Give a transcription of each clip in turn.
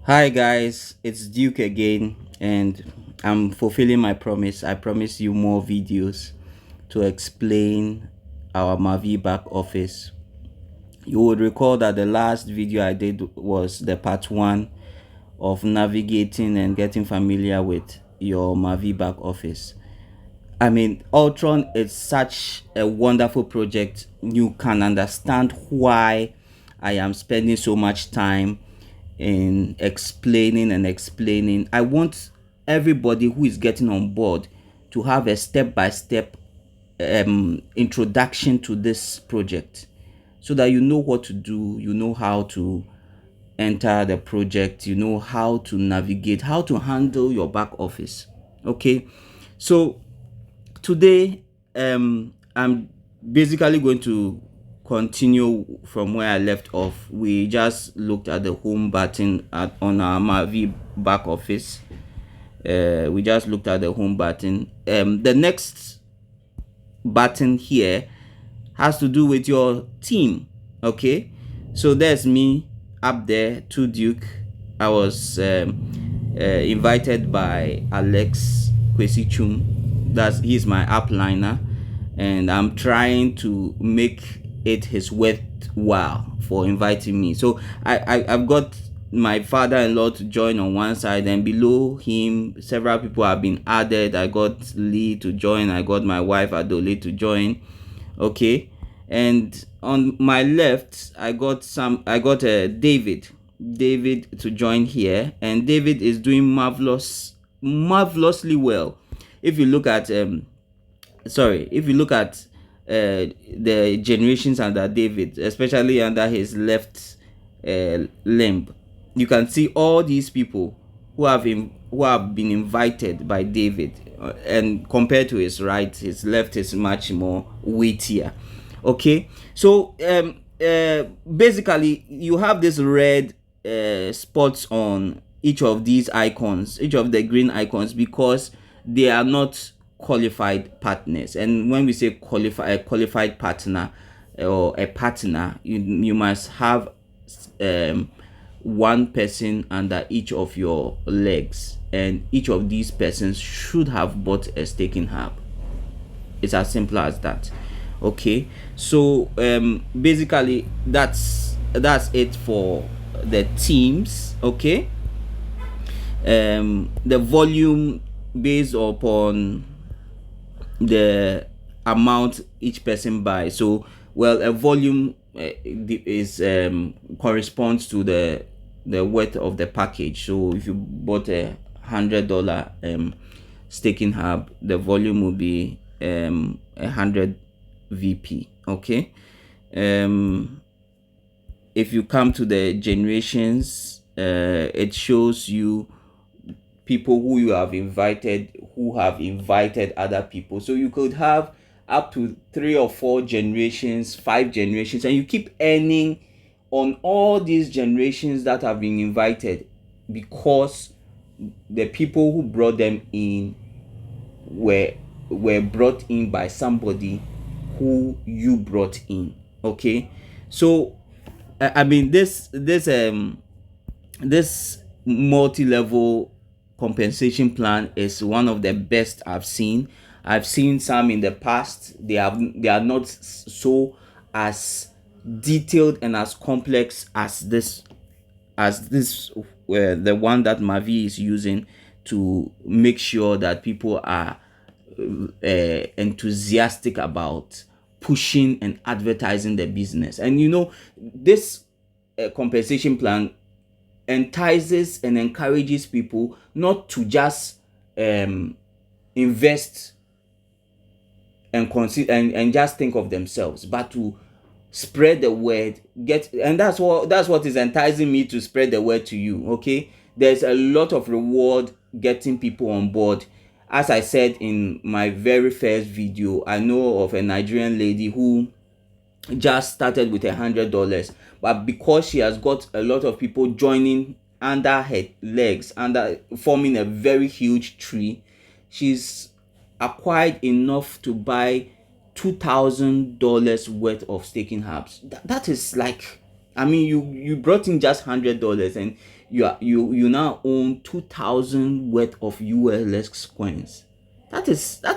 Hi guys, it's Duke again, and I'm fulfilling my promise. I promise you more videos to explain our MaVie back office. You would recall that the last video I did was the part one of navigating and getting familiar with your MaVie back office. I mean, Ultron is such a wonderful project. You can understand why I am spending so much time in explaining and explaining. I want everybody who is getting on board to have a step-by-step introduction to this project so that you know what to do, you know how to enter the project, you know how to navigate, how to handle your back office. Okay, so today I'm basically going to continue from where I left off. We just looked at the home button on our MaVie back office. We just looked at the home button. The next button here has to do with your team. Okay, so there's me up there, to Duke. I was invited by Alex Kwesichum. He's my upliner, and I'm trying to make it his worthwhile for inviting me. So I've got my father-in-law to join on one side, and below him several people have been added. I got Lee to join, I got my wife Adole to join. Okay, and on my left I got David to join here, and David is doing marvelously well. If you look at the generations under David, especially under his left limb, you can see all these people who have been invited by David, and compared to his right, his left is much more weightier. Okay, so basically you have this red spots on each of these icons, each of the green icons, because they are not qualified partners. And when we say a qualified partner or a partner, you must have one person under each of your legs, and each of these persons should have bought a staking hub. It's as simple as that. Okay, so basically that's it for the teams. Okay, the volume based upon the amount each person buys. So, well, a volume is corresponds to the worth of the package. So if you bought $100 staking hub, the volume will be 100 VP. Okay, if you come to the generations, it shows you people who you have invited, who have invited other people. So you could have up to 3 or 4 generations, 5 generations, and you keep earning on all these generations that have been invited, because the people who brought them in were brought in by somebody who you brought in. Okay, so I mean this multi-level compensation plan is one of the best I've seen. I've seen some in the past. They are not so as detailed and as complex as this the one that MaVie is using to make sure that people are enthusiastic about pushing and advertising the business. And this compensation plan entices and encourages people not to just invest and consider and just think of themselves, but to spread the word. And that's what is enticing me to spread the word to you. Okay, there's a lot of reward getting people on board. As I said in my very first video, I know of a Nigerian lady who just started with $100, but because she has got a lot of people joining under her legs, under forming a very huge tree, she's acquired enough to buy $2,000 worth of staking hubs. That is like I mean, you brought in just $100 and you now own 2,000 worth of ULX coins. That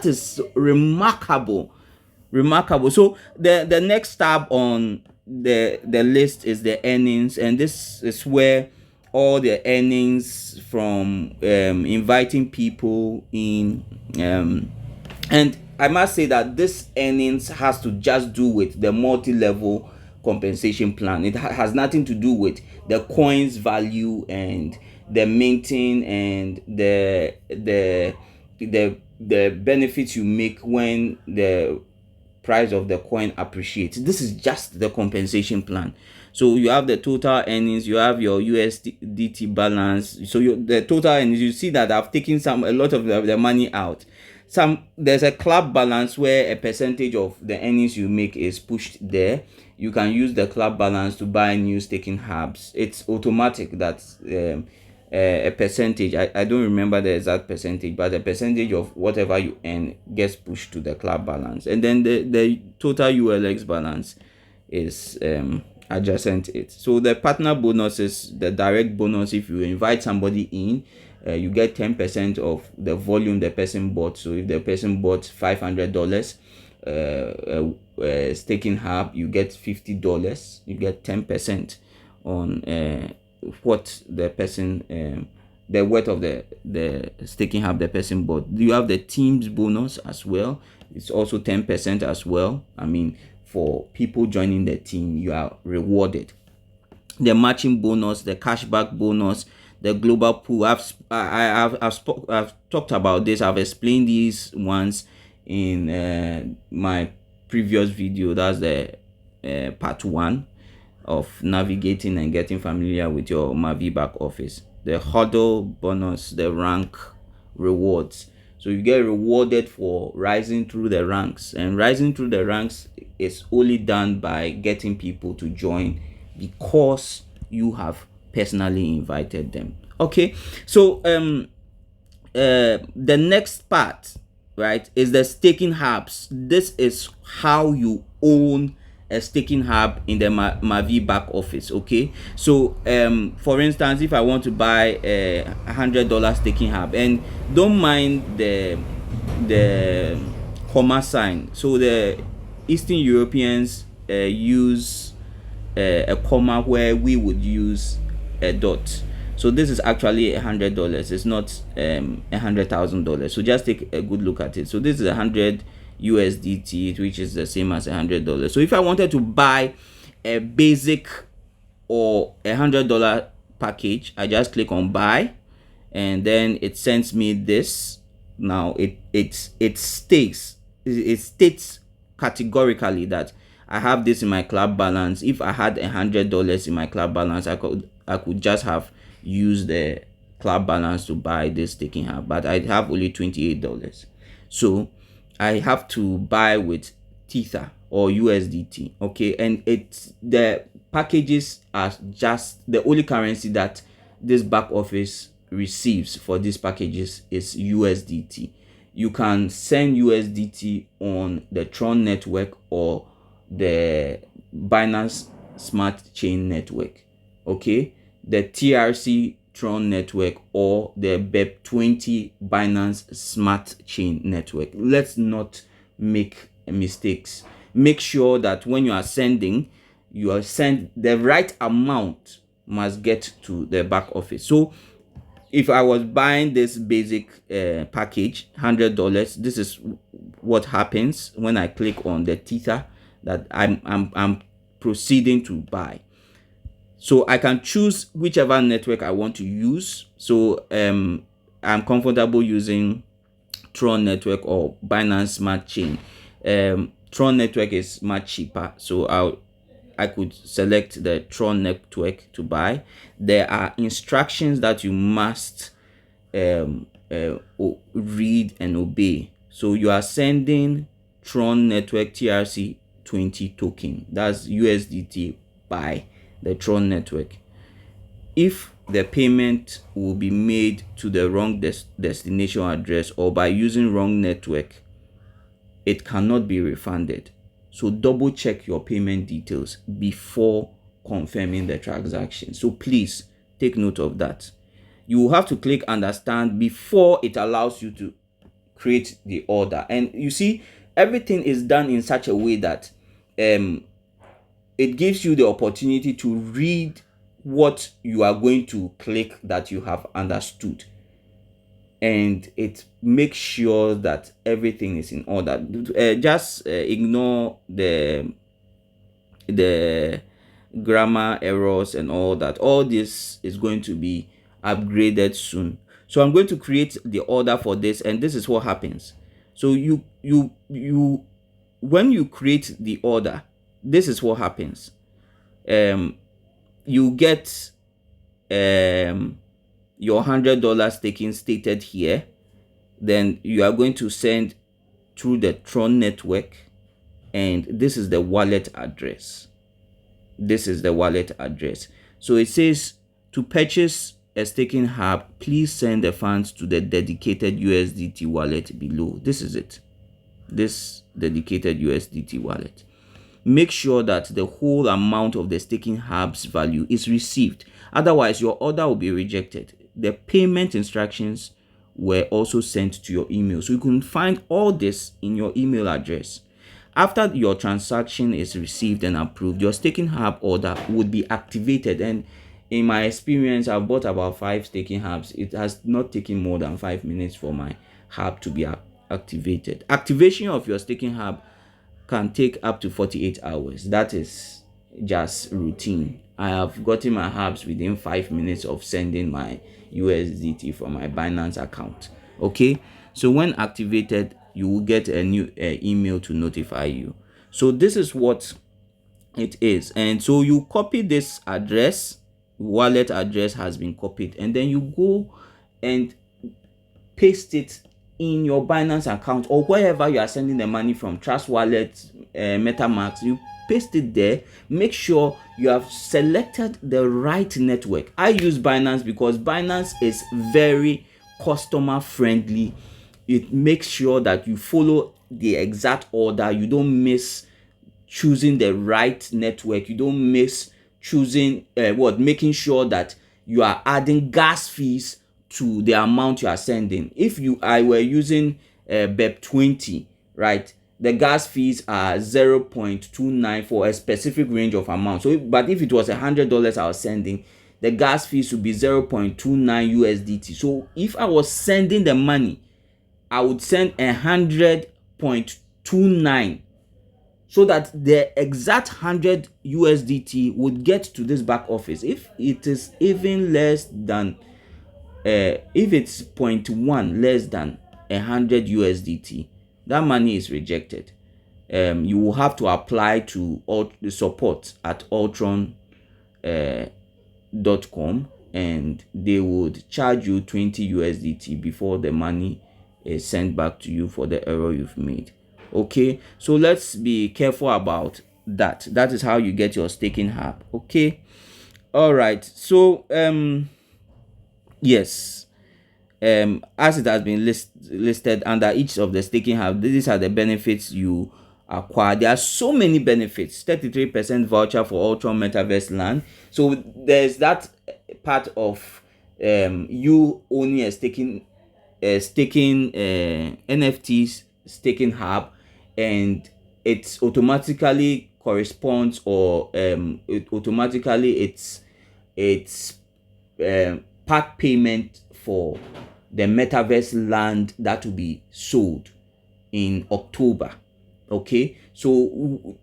is remarkable, remarkable. So the next tab on the list is the earnings, and this is where all the earnings from inviting people in, and I must say that this earnings has to just do with the multi-level compensation plan. It has nothing to do with the coins value and the minting and the benefits you make when the price of the coin appreciates. This is just the compensation plan. So you have the total earnings, you have your USDT balance. So the total earnings, you see that I've taken a lot of the money out. There's a club balance where a percentage of the earnings you make is pushed there. You can use the club balance to buy new staking hubs. It's automatic that a percentage, I don't remember the exact percentage, but a percentage of whatever you earn gets pushed to the club balance. And then the total ULX balance is adjacent it. So the partner bonus is the direct bonus. If you invite somebody in, you get 10% of the volume the person bought. So if the person bought $500 staking hub, you get $50. You get 10% on what the person the worth of the staking hub the person bought. You have the teams bonus as well. It's also 10% as well. I mean, for people joining the team, you are rewarded. The matching bonus, the cashback bonus, the global pool. I've talked about this. I've explained these ones in my previous video. That's the part 1 of navigating and getting familiar with your MaVie back office. The huddle bonus, the rank rewards. So you get rewarded for rising through the ranks, and rising through the ranks is only done by getting people to join because you have personally invited them. Okay, so the next part, right, is the staking hubs. This is how you own a staking hub in the MaVie back office. Okay, so for instance, if I want to buy a $100 staking hub, and don't mind the comma sign. So the Eastern Europeans use a comma where we would use a dot. So this is actually $100. It's not $100,000. So just take a good look at it. So this is 100 USDT, which is the same as $100. So if I wanted to buy a basic or $100 package, I just click on buy, and then it sends me this. Now it states categorically that I have this in my club balance. If I had $100 in my club balance, I could just have used the club balance to buy this staking hub, but I have only $28. So I have to buy with Tether or USDT. Okay, and the packages are just the only currency that this back office receives for these packages is USDT. You can send USDT on the Tron network or the Binance Smart Chain network. Okay, the TRC Tron network or the BEP20 Binance Smart Chain network. Let's not make mistakes. Make sure that when you are sending, the right amount must get to the back office. So if I was buying this basic package, $100, this is what happens when I click on the Tether that I'm proceeding to buy. So I can choose whichever network I want to use. So I'm comfortable using Tron network or Binance Smart Chain. Tron network is much cheaper, so I could select the Tron network to buy. There are instructions that you must read and obey. So you are sending Tron network TRC20 token, that's USDT, by the Tron network. If the payment will be made to the wrong destination address or by using wrong network, it cannot be refunded. So double check your payment details before confirming the transaction. So please take note of that. You will have to click understand before it allows you to create the order. And you see, everything is done in such a way that it gives you the opportunity to read what you are going to click that you have understood, and it makes sure that everything is in order. Just ignore the grammar errors and all that. All this is going to be upgraded soon. So I'm going to create the order for this, and this is what happens. So you when you create the order, this is what happens. You get your $100 staking stated here. Then you are going to send through the Tron network, and this is the wallet address. This is the wallet address. So it says, to purchase a staking hub, please send the funds to the dedicated USDT wallet below. This is it. This dedicated USDT wallet. Make sure that the whole amount of the staking hub's value is received. Otherwise, your order will be rejected. The payment instructions were also sent to your email. So you can find all this in your email address. After your transaction is received and approved, your staking hub order would be activated. And in my experience, I've bought about 5 staking hubs. It has not taken more than 5 minutes for my hub to be activated. Activation of your staking hub can take up to 48 hours. That is just routine. I have gotten my hubs within 5 minutes of sending my USDT from my Binance account. Okay, so when activated, you will get a new email to notify you. So this is what it is. And so you copy this address, wallet address has been copied, and then you go and paste it in your Binance account or wherever you are sending the money from, Trust Wallet, MetaMask. You paste it there. Make sure you have selected the right network. I use Binance because Binance is very customer friendly. It makes sure that you follow the exact order. You don't miss choosing the right network. You don't miss choosing making sure that you are adding gas fees to the amount you are sending. If I were using BEP20, right, the gas fees are 0.29 for a specific range of amount. So but if it was $100 I was sending, the gas fees would be 0.29 USDT. So if I was sending the money, I would send 100.29, so that the exact 100 USDT would get to this back office. If it is even less than if it's 0.1 less than 100 USDT, that money is rejected. You will have to apply to the support at ultron.com, and they would charge you 20 USDT before the money is sent back to you for the error you've made. Okay, so let's be careful about that. That is how you get your staking hub. Okay, all right. So yes, as it has been listed under each of the staking hub, these are the benefits you acquire. There are so many benefits. 33% voucher for Ultron Metaverse land. So there's that part of you owning a staking NFTs staking hub, and it automatically corresponds, or it automatically it's part payment for the metaverse land that will be sold in October. Okay, so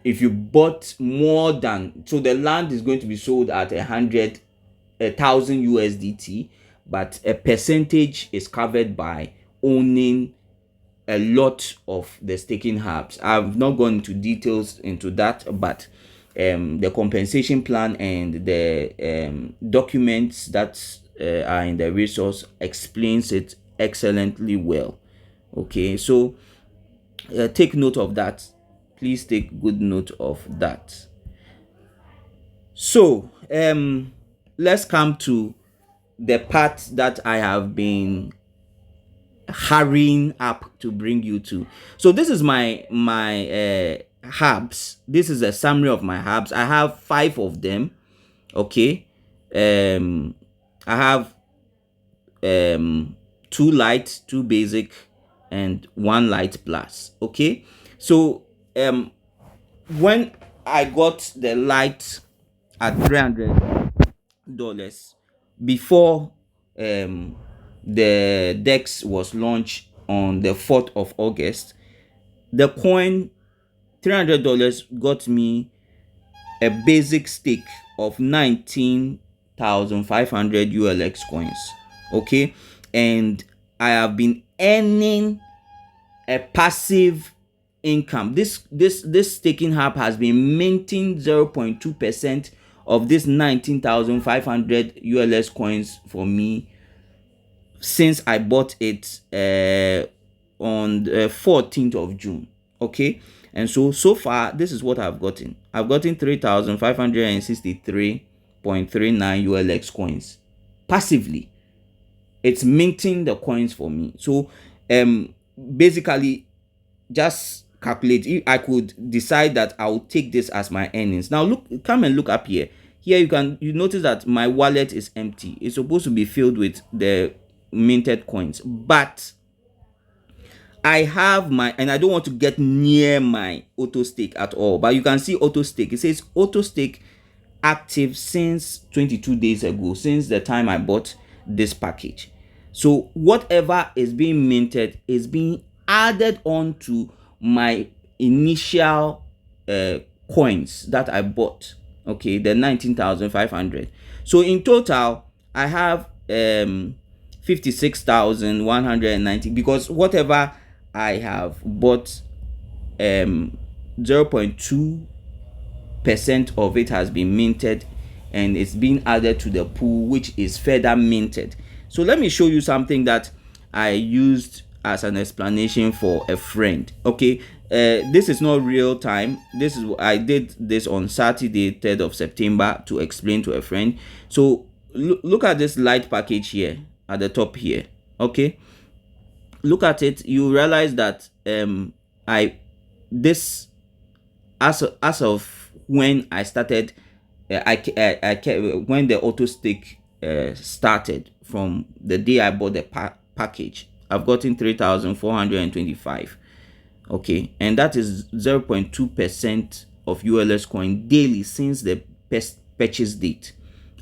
if you bought more than, so the land is going to be sold at 100,000 USDT, but a percentage is covered by owning a lot of the staking hubs. I've not gone into details into that, but the compensation plan and the documents that are in the resource explains it excellently well. Okay, so take note of that. Please take good note of that. So let's come to the part that I have been hurrying up to bring you to. So this is my hubs. This is a summary of my hubs. I have 5 of them. Okay. I have 2 light, 2 basic, and 1 light plus. Okay. So when I got the light at $300 before the DEX was launched on the 4th of August, the coin $300 got me a basic stake of 19,500 ULX coins. Okay, and I have been earning a passive income. This staking hub has been minting 0.2% of this 19,500 ULX coins for me since I bought it on the 14th of June. Okay, and so far this is what I've gotten. I've gotten 3,563.39 ULX coins passively. It's minting the coins for me. So basically, just calculate. If I could decide that I will take this as my earnings. Now come and look up here. Here you notice that my wallet is empty. It's supposed to be filled with the minted coins, but I have my, and I don't want to get near my auto stake at all, but you can see auto stake. It says auto stake active since 22 days ago, since the time I bought this package. So whatever is being minted is being added on to my initial coins that I bought. Okay, the 19,500. So in total I have 56,190, because whatever I have bought, 0.2% of it has been minted and it's being added to the pool, which is further minted. So let me show you something that I used as an explanation for a friend. Okay, this is not real time. I did this on Saturday, 3rd of September, to explain to a friend. So look at this light package here at the top here. Okay, look at it. You realize that as of when I started, when the auto stake started, from the day I bought the package, I've gotten 3,425. Okay, and that is 0.2% of ULS coin daily since the purchase date.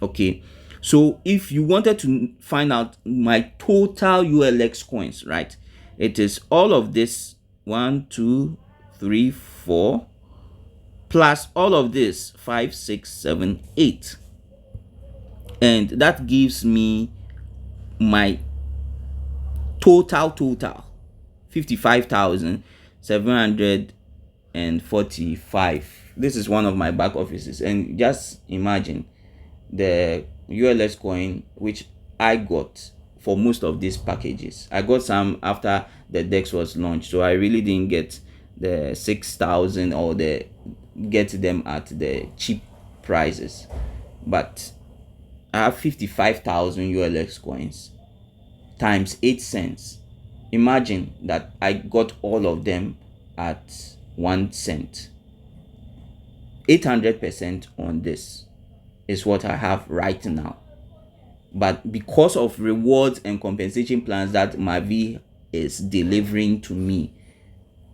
Okay, so if you wanted to find out my total ULX coins, right, it is all of this 1 2 3 4 plus all of this 5 6 7 8, and that gives me my total 55,745. This is one of my back offices, and just imagine the ULS coin which I got for most of these packages. I got some after the DEX was launched, so I really didn't get the 6,000 or get them at the cheap prices, but I have 55,000 ULX coins times 8 cents. Imagine that I got all of them at 1 cent. 800% on this is what I have right now. But because of rewards and compensation plans that MaVie is delivering to me,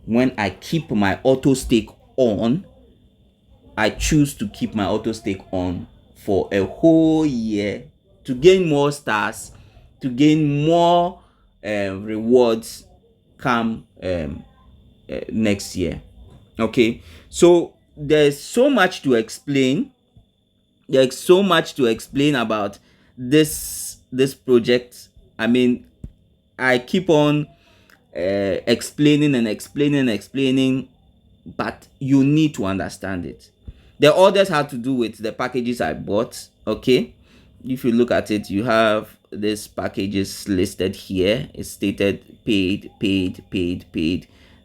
when I keep my auto stake on, I choose to keep my auto stake on for a whole year to gain more stars, to gain more rewards come next year. Okay, so there's so much to explain. There's so much to explain about this project. I mean, I keep on explaining, but you need to understand it. The others had to do with the packages I bought. Okay, if you look at it, you have these packages listed here. It's stated paid.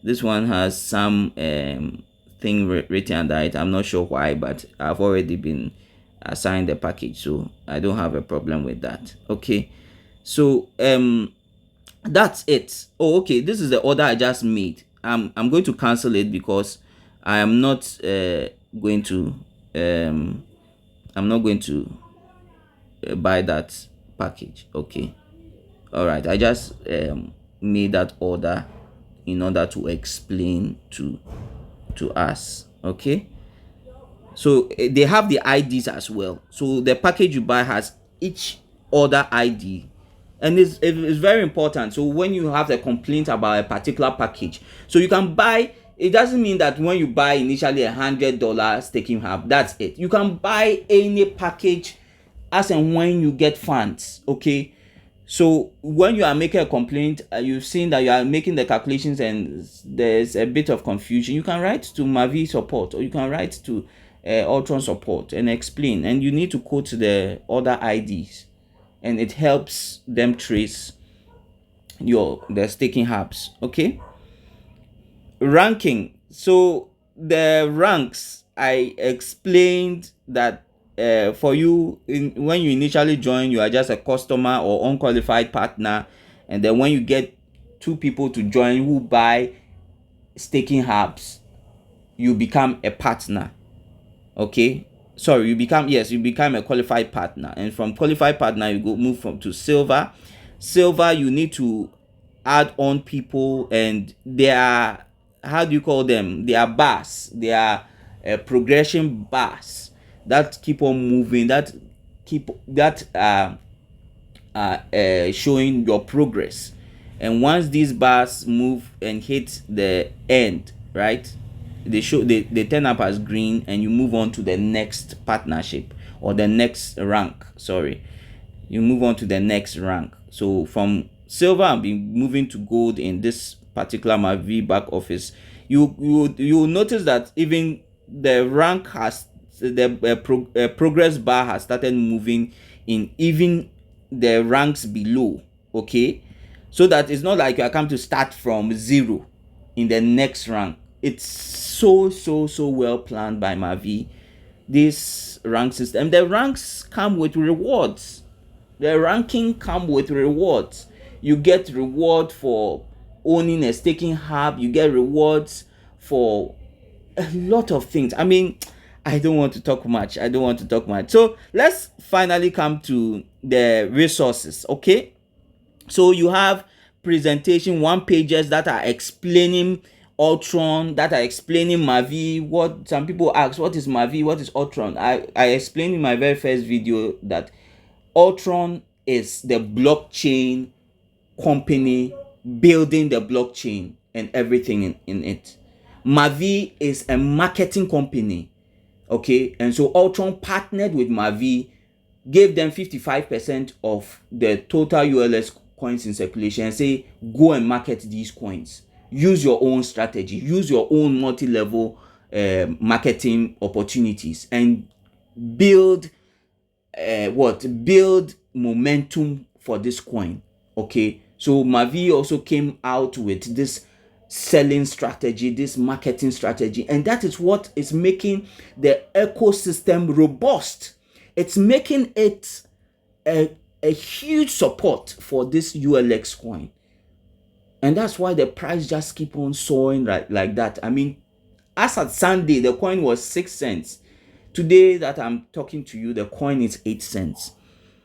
This one has some thing written under it. I'm not sure why, but I've already been assigned the package, so I don't have a problem with that. Okay, so that's it. Oh, okay, this is the order I just made. I'm going to cancel it because I am not going to I'm not going to buy that package. Okay, all right, I just made that order in order to explain to us. Okay, so they have the IDs as well. So the package you buy has each order ID, and it's very important. So when you have a complaint about a particular package, so you can buy. It doesn't mean that when you buy initially $100 staking hub, that's it. You can buy any package as and when you get funds. Okay, so when you are making a complaint, you've seen that you are making the calculations and there's a bit of confusion, you can write to MaVie support, or you can write to Ultron support and explain, and you need to quote the order IDs, and it helps them trace the staking hubs. Okay, ranking. So the ranks, I explained that for you, when you initially join, you are just a customer or unqualified partner, and then when you get 2 people to join who buy staking hubs, you become a partner. Okay, sorry, you become a qualified partner, and from qualified partner you move from to silver. You need to add on people, and they are, how do you call them, they are bars, they are progression bars that keep on moving, that showing your progress. And once these bars move and hit the end, right, they turn up as green, and you move on to the next partnership, or the next rank. Sorry, you move on to the next rank. So from silver, I'll be moving to gold in this particular MaVie back office. You will notice that even the rank has the progress bar has started moving in even the ranks below. Okay, so that it's not like you are come to start from 0 in the next rank. It's so well planned by MaVie, this rank system. The ranks come with rewards. The ranking come with rewards. You get reward for owning a staking hub. You get rewards for a lot of things. I mean, I don't want to talk much. So let's finally come to the resources. Okay, so you have presentation 1-pagers that are explaining Ultron, that are explaining MaVie. What some people ask, what is MaVie, what is Ultron? I explained in my very first video that Ultron is the blockchain company building the blockchain and everything in it. MaVie is a marketing company. Okay, and so Ultron partnered with MaVie, gave them 55% of the total ULS coins in circulation, and say, go and market these coins. Use your own strategy, use your own multi-level marketing opportunities, and build build momentum for this coin. Okay, so MaVie also came out with this selling strategy, this marketing strategy, and that is what is making the ecosystem robust. It's making it a huge support for this ULX coin, and that's why the price just keep on soaring like that. I mean, as at Sunday, the coin was 6 cents. Today that I'm talking to you, the coin is 8 cents.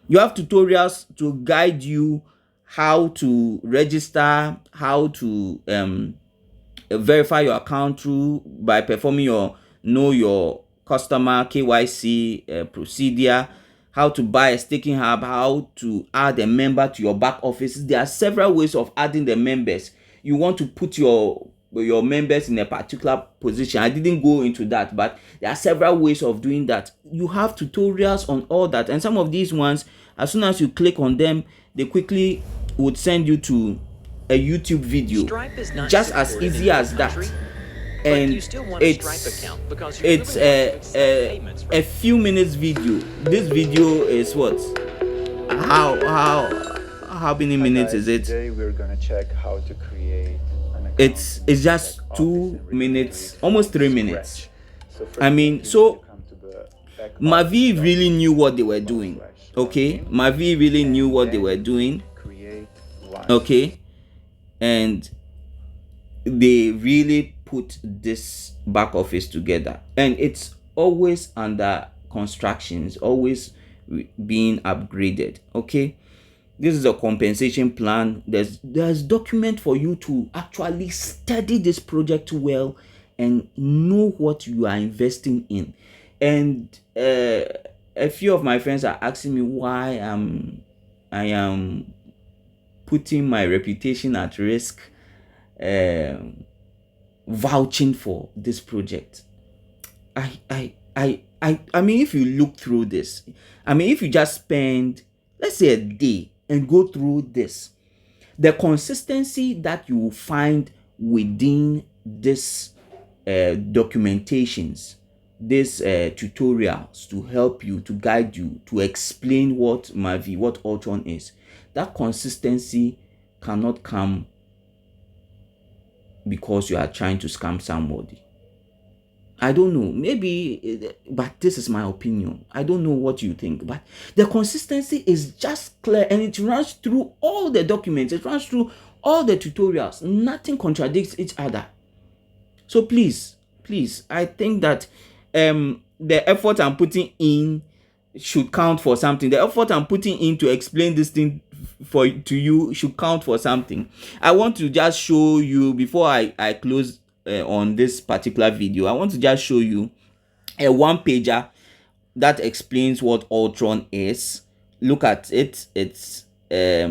You have tutorials to guide you how to register, how to verify your account by performing your know your customer KYC procedure, how to buy a staking hub, how to add a member to your back office. There are several ways of adding the members. You want to put your members in a particular position. I didn't go into that, but there are several ways of doing that. You have tutorials on all that, and some of these ones, as soon as you click on them, they quickly would send you to a YouTube video, just as easy as that. And it's a few minutes video. This video is what? How many minutes is it? Today we're gonna check how to create an account. It's just 2 minutes, almost 3 minutes. I mean, so MaVie really knew what they were doing. Okay, MaVie really knew what they were doing. Okay, and they really put this back office together, and it's always under constructions, always being upgraded. Okay, this is a compensation plan. There's document for you to actually study this project well and know what you are investing in. And a few of my friends are asking me why I am putting my reputation at risk, um, vouching for this project. I mean, if you look through this, I mean, if you just spend, let's say, a day and go through this, the consistency that you will find within this documentations, these tutorials to help you, to guide you, to explain what MaVie, what Ultron is, that consistency cannot come because you are trying to scam somebody. I don't know, maybe, but this is my opinion. I don't know what you think, but the consistency is just clear, and it runs through all the documents, it runs through all the tutorials. Nothing contradicts each other. So please, I think that the effort I'm putting in should count for something. The effort I'm putting in to explain this thing to you should count for something. I want to just show you, before I close on this particular video, I want to just show you a one pager that explains what Ultron is. Look at it. It's a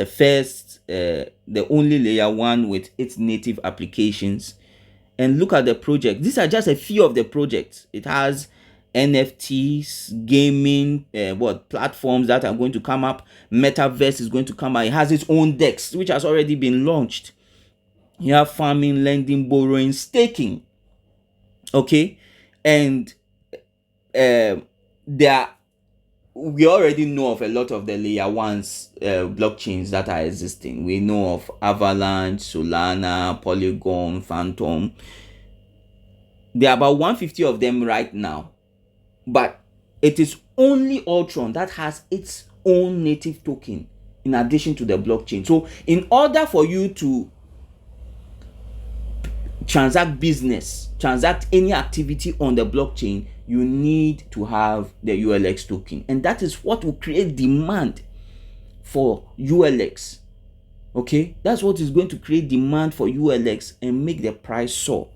first, the only layer one with its native applications. And look at the project. These are just a few of the projects. It has NFTs, gaming, platforms that are going to come up. Metaverse is going to come up. It has its own DEX, which has already been launched. You have farming, lending, borrowing, staking. Okay, and we already know of a lot of the layer ones blockchains that are existing. We know of Avalanche, Solana, Polygon, Fantom. There are about 150 of them right now, but it is only Ultron that has its own native token in addition to the blockchain. So in order for you to transact any activity on the blockchain, you need to have the ULX token, and that is what will create demand for ULX. Okay, that's what is going to create demand for ULX and make the price soar.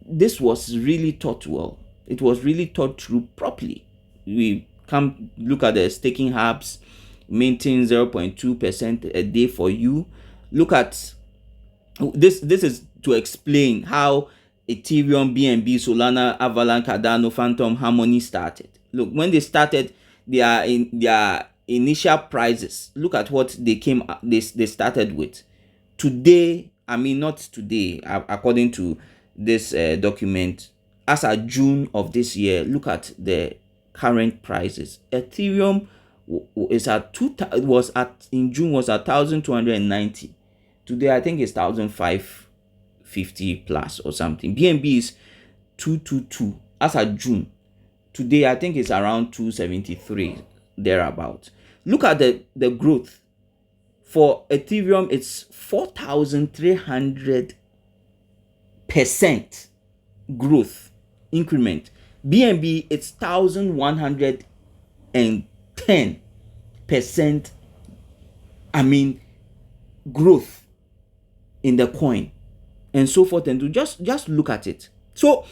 This was really thought well. It was really thought through properly. We come look at the staking hubs, maintain 0.2% a day for you. Look at this. This is to explain how Ethereum, BNB, Solana, Avalanche, Cardano, Fantom, Harmony started. Look, when they started, their initial prices. Look at what they started with. Today, I mean, not today, according to this document, as of June of this year, look at the current prices. Ethereum is at in June was at 1,290. Today, I think it's 1,550 plus or something. BNB is 222 as of June. Today, I think it's around 273 thereabout. Look at the growth. For Ethereum, it's 4,300% growth increment. BNB, it's 1,110%. I mean, growth in the coin, and so forth, and to just look at it. So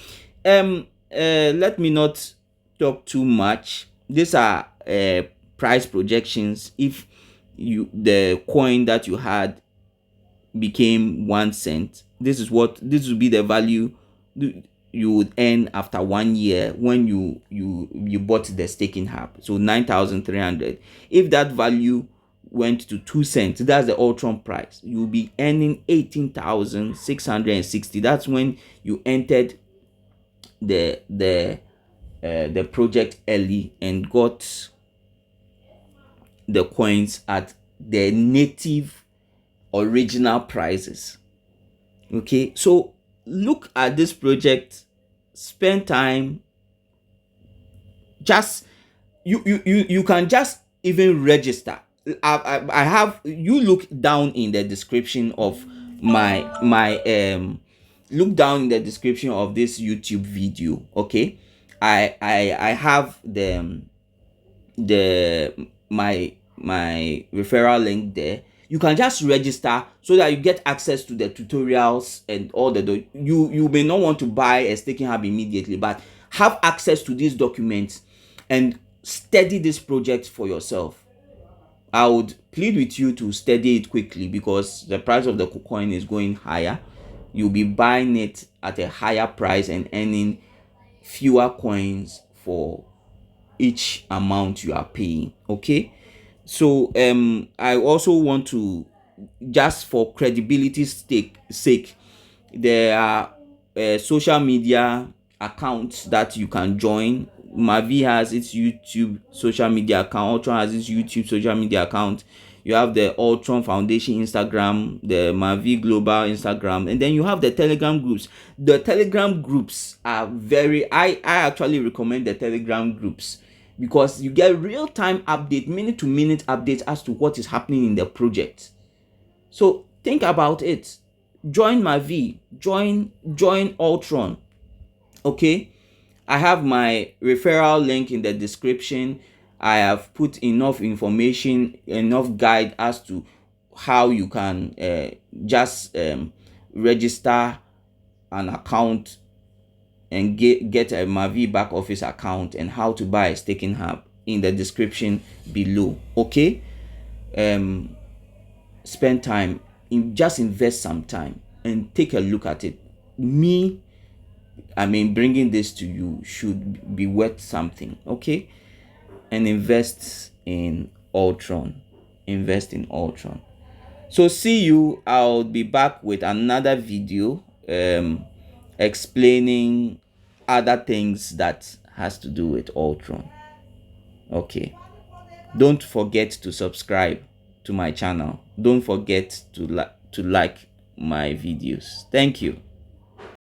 let me not talk too much. These are price projections. If the coin that you had became 1 cent, this would be the value you would earn after 1 year when you bought the staking hub. So 9,300. If that value went to 2 cents, that's the Ultron price, you'll be earning 18,660. That's when you entered the project early and got the coins at the native original prices. Okay, so look at this project, spend time, just you can just even register. I have, you look down in the description of my look down in the description of this YouTube video. Okay, I have the my referral link there. You can just register so that you get access to the tutorials and all you may not want to buy a staking hub immediately, but have access to these documents and study this project for yourself. I would plead with you to study it quickly because the price of the coin is going higher. You'll be buying it at a higher price and earning fewer coins for each amount you are paying. Okay, so I also want to, just for credibility's sake, there are social media accounts that you can join. MaVie has its YouTube social media account. Ultron has its YouTube social media account. You have the Ultron Foundation Instagram, the MaVie Global Instagram, and then you have the Telegram groups. The Telegram groups are I actually recommend the Telegram groups because you get real-time update, minute-to-minute updates as to what is happening in the project. So think about it. Join MaVie, join Ultron. Okay, I have my referral link in the description. I have put enough information, enough guide as to how you can just register an account and get a MaVie back office account, and how to buy a staking hub in the description below. Okay, spend time just invest some time and take a look at it. Bringing this to you should be worth something. Okay, and invest in Ultron. So see you. I'll be back with another video explaining other things that has to do with Ultron. Okay, don't forget to subscribe to my channel. Don't forget to like my videos. Thank you.